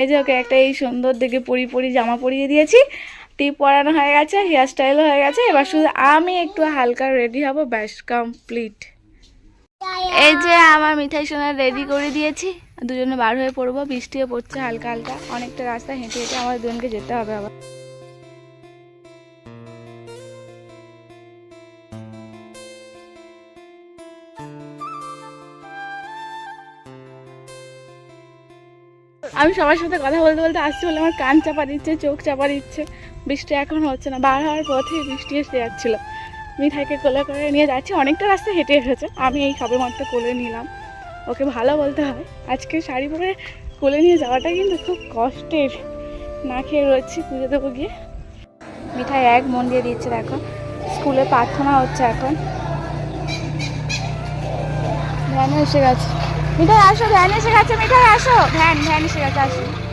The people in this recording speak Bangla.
এই যে ওকে একটা এই সুন্দর দেখে পরি জামা পরিয়ে দিয়েছি, টিপ পরানো হয়ে গেছে, হেয়ার স্টাইলও হয়ে গেছে। এবার শুধু আমি একটু হালকা রেডি হব, ব্যাস কমপ্লিট। এই যে আমার মিঠাই সোনা রেডি করে দিয়েছি, দুজনে বার হয়ে পড়বো। বৃষ্টিও পড়ছে হালকা হালকা, অনেকটা রাস্তা হেঁটে হেঁটে আমাদের দুজনকে যেতে হবে আবার। আমি সবার সাথে কথা বলতে বলতে আসছি বলে আমার কান চাপা দিচ্ছে, চোখ চাপা দিচ্ছে। বৃষ্টি এখন হচ্ছে না, বার হওয়ার পথে বৃষ্টি এসে যাচ্ছিলো। মিঠাইকে কোলে করে নিয়ে যাচ্ছি, অনেকটা রাস্তা হেঁটে এসেছে। আমি এই সবে মাত্র কোলে নিলাম। ওকে ভালো বলতে হয়, আজকে শাড়ি পরে কোলে নিয়ে যাওয়াটা কিন্তু খুব কষ্টের। না খেয়ে রয়েছি, পুজো দেবো গিয়ে। মিঠাই এক মন দিয়ে দিচ্ছে, দেখো স্কুলে প্রার্থনা হচ্ছে এখন। ভ্যান এসে গেছে, মিঠাই আসো, ভ্যান এসে গেছে, মিঠাই আসো, ভ্যান এসে গেছে, আসো।